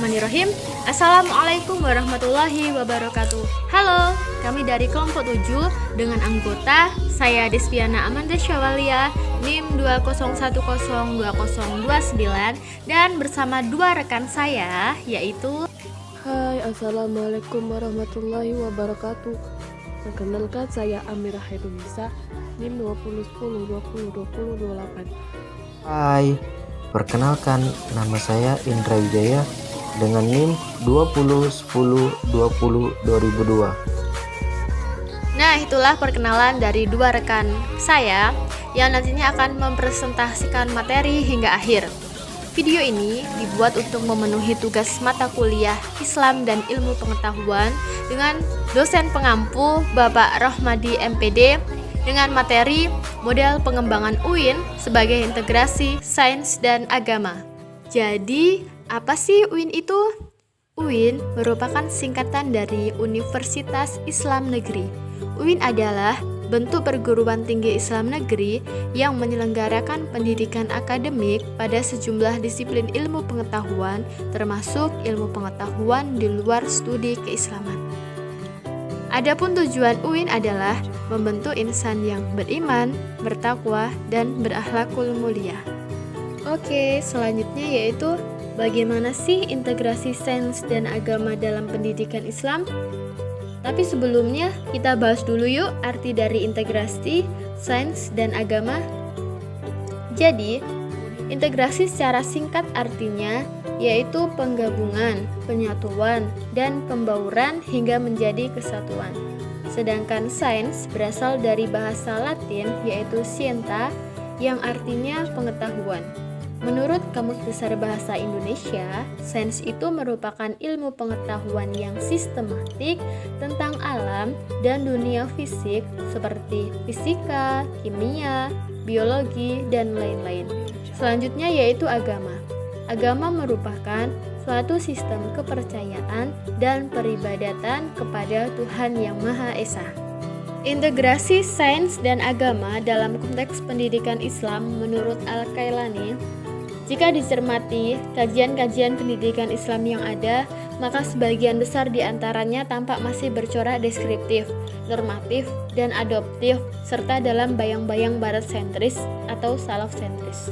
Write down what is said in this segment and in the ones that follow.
Bismillahirrahmanirrahim. Assalamualaikum warahmatullahi wabarakatuh. Halo, kami dari kelompok 7 dengan anggota saya Despiana Amanda Syawalia NIM 2010209 dan bersama dua rekan saya yaitu Hai, Assalamualaikum warahmatullahi wabarakatuh. Perkenalkan saya Amirah Hedunisa NIM 2010202028. Hai, perkenalkan nama saya Indra Wijaya dengan NIM 2010202002. Nah, itulah perkenalan dari dua rekan saya yang nantinya akan mempresentasikan materi hingga akhir. Video ini dibuat untuk memenuhi tugas mata kuliah Islam dan Ilmu Pengetahuan dengan dosen pengampu Bapak Rohmadi MPD dengan materi model pengembangan UIN sebagai integrasi sains dan agama. Jadi, apa sih UIN itu? UIN merupakan singkatan dari Universitas Islam Negeri. UIN adalah bentuk perguruan tinggi Islam negeri yang menyelenggarakan pendidikan akademik pada sejumlah disiplin ilmu pengetahuan, termasuk ilmu pengetahuan di luar studi keislaman. Adapun tujuan UIN adalah membentuk insan yang beriman, bertakwa, dan berakhlakul mulia. Oke, selanjutnya yaitu bagaimana sih integrasi sains dan agama dalam pendidikan Islam? Tapi sebelumnya kita bahas dulu yuk arti dari integrasi sains dan agama. Jadi, integrasi secara singkat artinya yaitu penggabungan, penyatuan, dan pembauran hingga menjadi kesatuan. Sedangkan sains berasal dari bahasa Latin yaitu scientia yang artinya pengetahuan. Menurut Kamus Besar Bahasa Indonesia, sains itu merupakan ilmu pengetahuan yang sistematik tentang alam dan dunia fisik seperti fisika, kimia, biologi, dan lain-lain. Selanjutnya yaitu agama. Agama merupakan suatu sistem kepercayaan dan peribadatan kepada Tuhan Yang Maha Esa. Integrasi sains dan agama dalam konteks pendidikan Islam menurut Al-Kailani, jika dicermati kajian-kajian pendidikan Islam yang ada, maka sebagian besar di antaranya tampak masih bercorak deskriptif, normatif, dan adoptif, serta dalam bayang-bayang barat sentris atau salaf sentris.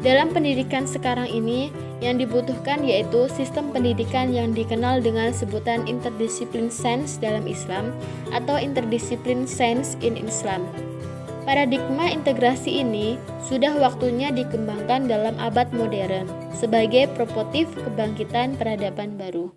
Dalam pendidikan sekarang ini, yang dibutuhkan yaitu sistem pendidikan yang dikenal dengan sebutan interdisiplin sains dalam Islam atau interdisiplin sains in Islam. Paradigma integrasi ini sudah waktunya dikembangkan dalam abad modern sebagai prototipe kebangkitan peradaban baru.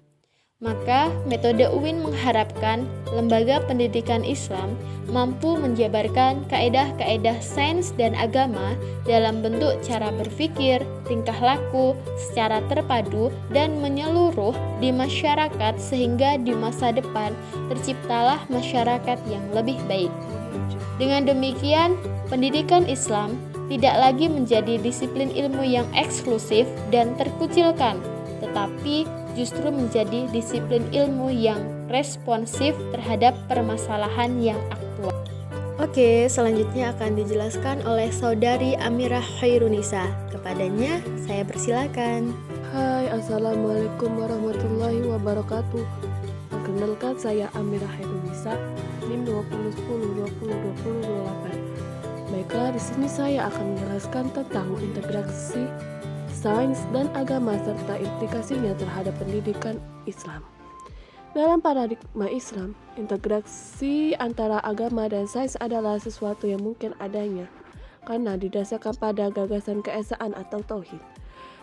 Maka, metode UIN mengharapkan lembaga pendidikan Islam mampu menjabarkan kaedah-kaedah sains dan agama dalam bentuk cara berpikir, tingkah laku, secara terpadu dan menyeluruh di masyarakat sehingga di masa depan terciptalah masyarakat yang lebih baik. Dengan demikian, pendidikan Islam tidak lagi menjadi disiplin ilmu yang eksklusif dan terkucilkan, tetapi justru menjadi disiplin ilmu yang responsif terhadap permasalahan yang aktual. Oke, selanjutnya akan dijelaskan oleh saudari Amirah Khairunisa. Kepadanya, saya persilakan. Hai, Assalamualaikum warahmatullahi wabarakatuh. Perkenalkan saya Amirah Hedunisa NIM 2010202028. Baiklah, di sini saya akan menjelaskan tentang integrasi sains dan agama serta implikasinya terhadap pendidikan Islam. Dalam paradigma Islam, integrasi antara agama dan sains adalah sesuatu yang mungkin adanya karena didasarkan pada gagasan keesaan atau tauhid.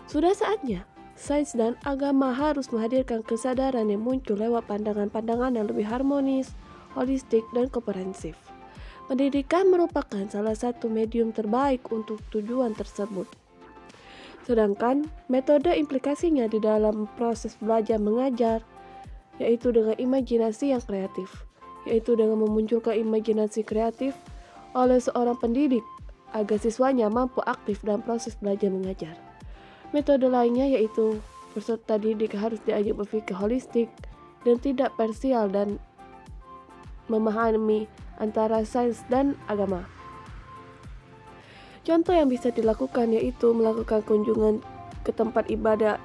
Sudah saatnya sains dan agama harus menghadirkan kesadaran yang muncul lewat pandangan-pandangan yang lebih harmonis, holistik, dan komprehensif. Pendidikan merupakan salah satu medium terbaik untuk tujuan tersebut. Sedangkan metode implikasinya di dalam proses belajar mengajar yaitu dengan imajinasi yang kreatif, yaitu dengan memunculkan imajinasi kreatif oleh seorang pendidik agar siswanya mampu aktif dalam proses belajar mengajar. Metode lainnya yaitu peserta didik harus diajak berpikir holistik dan tidak parsial dan memahami antara sains dan agama. Contoh yang bisa dilakukan yaitu melakukan kunjungan ke tempat ibadah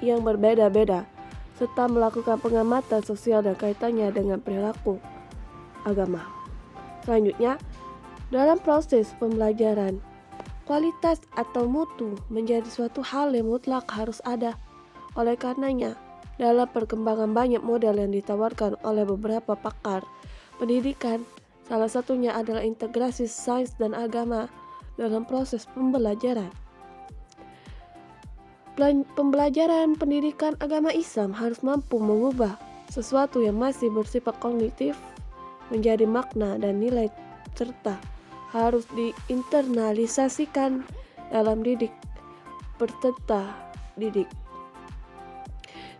yang berbeda-beda, serta melakukan pengamatan sosial dan kaitannya dengan perilaku agama. Selanjutnya, dalam proses pembelajaran, kualitas atau mutu menjadi suatu hal yang mutlak harus ada. Oleh karenanya, dalam perkembangan banyak model yang ditawarkan oleh beberapa pakar pendidikan, salah satunya adalah integrasi sains dan agama dalam proses pembelajaran. Pembelajaran pendidikan agama Islam harus mampu mengubah sesuatu yang masih bersifat kognitif menjadi makna dan nilai, serta harus diinternalisasikan dalam didik peserta didik.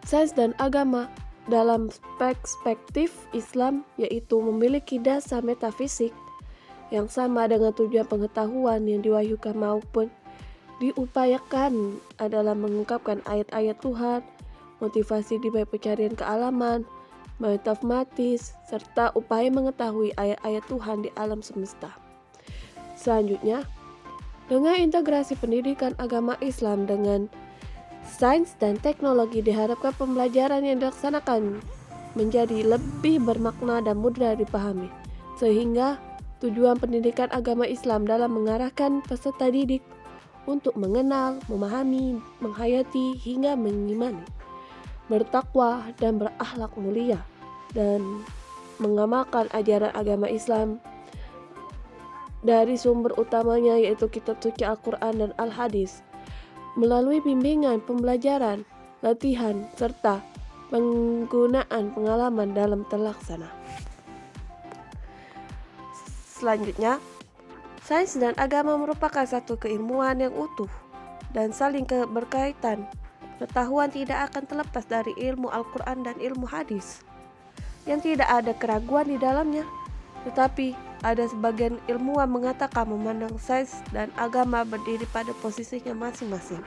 Sains dan agama dalam perspektif Islam yaitu memiliki dasar metafisik yang sama dengan tujuan pengetahuan yang diwahyukan maupun diupayakan adalah mengungkapkan ayat-ayat Tuhan, motivasi di balik pencarian kealaman, matematis, serta upaya mengetahui ayat-ayat Tuhan di alam semesta. Selanjutnya, dengan integrasi pendidikan agama Islam dengan sains dan teknologi diharapkan pembelajaran yang dilaksanakan menjadi lebih bermakna dan mudah dipahami, sehingga tujuan pendidikan agama Islam dalam mengarahkan peserta didik untuk mengenal, memahami, menghayati, hingga mengimani, bertakwa dan berakhlak mulia, dan mengamalkan ajaran agama Islam dari sumber utamanya yaitu kitab suci Al-Quran dan Al-Hadis, melalui bimbingan pembelajaran, latihan, serta penggunaan pengalaman dalam terlaksana. Selanjutnya, sains dan agama merupakan satu keilmuan yang utuh dan saling berkaitan. Pengetahuan tidak akan terlepas dari ilmu Al-Quran dan ilmu hadis yang tidak ada keraguan di dalamnya. Tetapi ada sebagian ilmuwan mengatakan memandang sains dan agama berdiri pada posisinya masing-masing.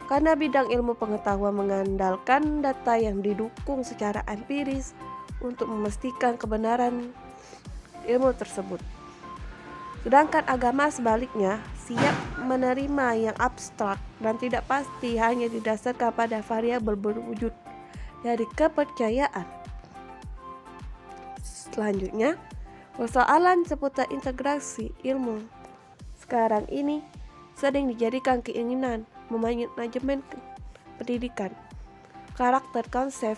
Karena bidang ilmu pengetahuan mengandalkan data yang didukung secara empiris untuk memastikan kebenaran ilmu tersebut. Sedangkan agama sebaliknya siap menerima yang abstrak dan tidak pasti hanya didasarkan pada variabel berwujud dari kepercayaan. Selanjutnya, persoalan seputar integrasi ilmu sekarang ini sering dijadikan keinginan memanajemen pendidikan, karakter konsep,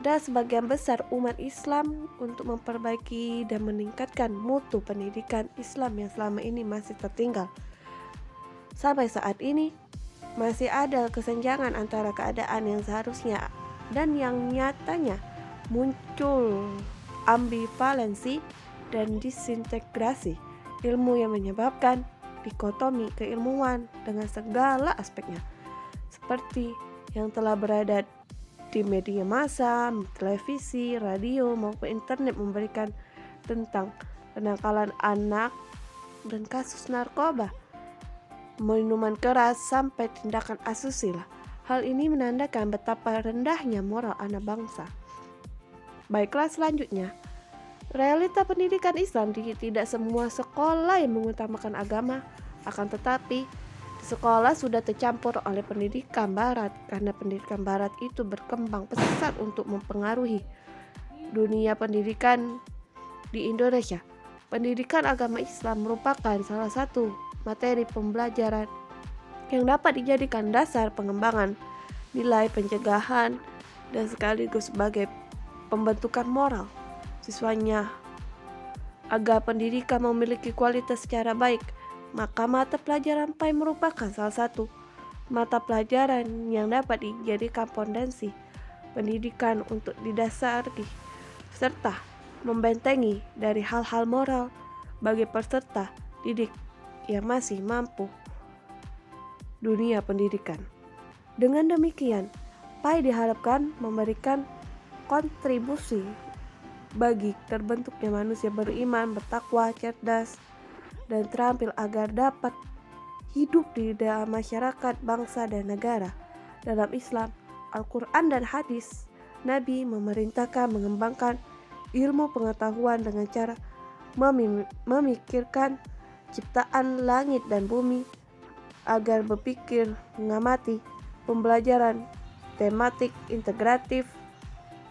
dan sebagian besar umat Islam untuk memperbaiki dan meningkatkan mutu pendidikan Islam yang selama ini masih tertinggal. Sampai saat ini, masih ada kesenjangan antara keadaan yang seharusnya dan yang nyatanya, muncul ambivalensi dan disintegrasi ilmu yang menyebabkan dikotomi keilmuan dengan segala aspeknya, seperti yang telah berada di media massa, televisi, radio, maupun internet memberikan tentang kenakalan anak dan kasus narkoba, minuman keras, sampai tindakan asusila. Hal ini menandakan betapa rendahnya moral anak bangsa. Baiklah, selanjutnya, realita pendidikan Islam tidak semua sekolah yang mengutamakan agama, akan tetapi sekolah sudah tercampur oleh pendidikan barat karena pendidikan barat itu berkembang pesat untuk mempengaruhi dunia pendidikan di Indonesia. Pendidikan agama Islam merupakan salah satu materi pembelajaran yang dapat dijadikan dasar pengembangan nilai pencegahan dan sekaligus sebagai pembentukan moral siswanya. Agar pendidikan memiliki kualitas secara baik, maka mata pelajaran PAI merupakan salah satu mata pelajaran yang dapat dijadikan fondasi pendidikan untuk didasari serta membentengi dari hal-hal moral bagi peserta didik yang masih mampu dunia pendidikan. Dengan demikian, PAI diharapkan memberikan kontribusi bagi terbentuknya manusia beriman, bertakwa, cerdas, dan terampil agar dapat hidup di dalam masyarakat, bangsa, dan negara. Dalam Islam, Al-Quran dan hadis, Nabi memerintahkan mengembangkan ilmu pengetahuan dengan cara memikirkan ciptaan langit dan bumi agar berpikir, mengamati, pembelajaran tematik integratif,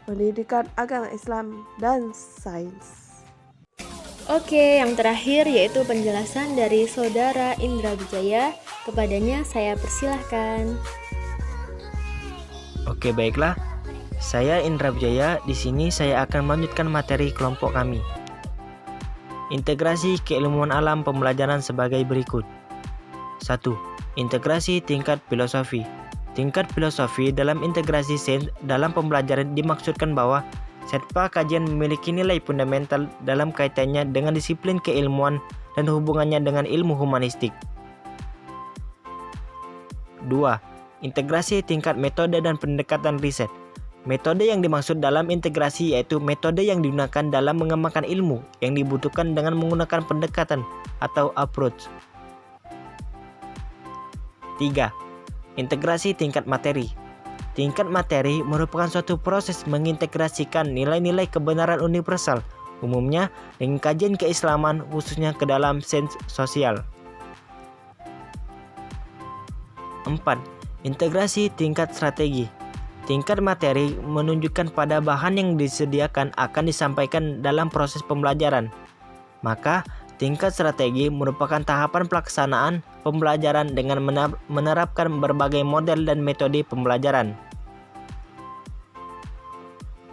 pendidikan agama Islam, dan sains. Oke, yang terakhir yaitu penjelasan dari Saudara Indra Wijaya. Kepadanya saya persilahkan. Oke, baiklah. Saya Indra Wijaya. Di sini saya akan melanjutkan materi kelompok kami. Integrasi keilmuan alam pembelajaran sebagai berikut. 1. Integrasi tingkat filosofi. Tingkat filosofi dalam integrasi sains dalam pembelajaran dimaksudkan bahwa setiap kajian memiliki nilai fundamental dalam kaitannya dengan disiplin keilmuan dan hubungannya dengan ilmu humanistik. 2. Integrasi tingkat metode dan pendekatan riset. Metode yang dimaksud dalam integrasi yaitu metode yang digunakan dalam mengembangkan ilmu yang dibutuhkan dengan menggunakan pendekatan atau approach. 3. Integrasi tingkat materi. Tingkat materi merupakan suatu proses mengintegrasikan nilai-nilai kebenaran universal, umumnya dengan kajian keislaman khususnya ke dalam sains sosial. 4. Integrasi tingkat strategi. Tingkat materi menunjukkan pada bahan yang disediakan akan disampaikan dalam proses pembelajaran. Maka, tingkat strategi merupakan tahapan pelaksanaan pembelajaran dengan menerapkan berbagai model dan metode pembelajaran.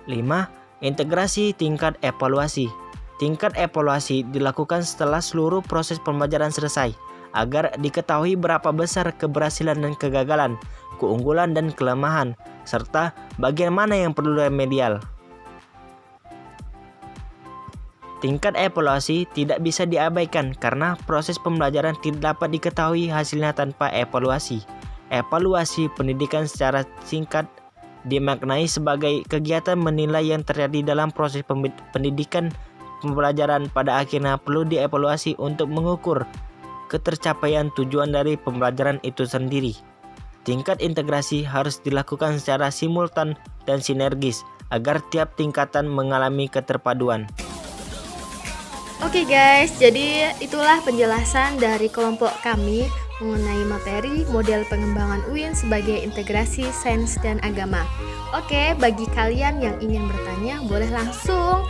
5. Integrasi tingkat evaluasi. Tingkat evaluasi dilakukan setelah seluruh proses pembelajaran selesai, agar diketahui berapa besar keberhasilan dan kegagalan, keunggulan dan kelemahan, serta bagian mana yang perlu remedial. Tingkat evaluasi tidak bisa diabaikan karena proses pembelajaran tidak dapat diketahui hasilnya tanpa evaluasi. Evaluasi pendidikan secara singkat dimaknai sebagai kegiatan menilai yang terjadi dalam proses pendidikan pembelajaran pada akhirnya perlu dievaluasi untuk mengukur ketercapaian tujuan dari pembelajaran itu sendiri. Tingkat integrasi harus dilakukan secara simultan dan sinergis agar tiap tingkatan mengalami keterpaduan. Oke guys, jadi itulah penjelasan dari kelompok kami mengenai materi model pengembangan UIN sebagai integrasi sains dan agama. Oke, bagi kalian yang ingin bertanya boleh langsung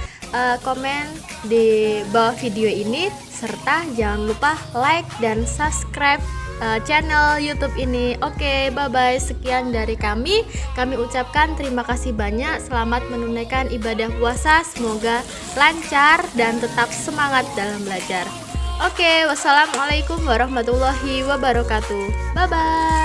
komen di bawah video ini, serta jangan lupa like dan subscribe channel YouTube ini. Oke, bye-bye. Sekian dari kami. Kami ucapkan terima kasih banyak. Selamat menunaikan ibadah puasa. Semoga lancar dan tetap semangat dalam belajar. Oke, wassalamualaikum warahmatullahi wabarakatuh. Bye-bye.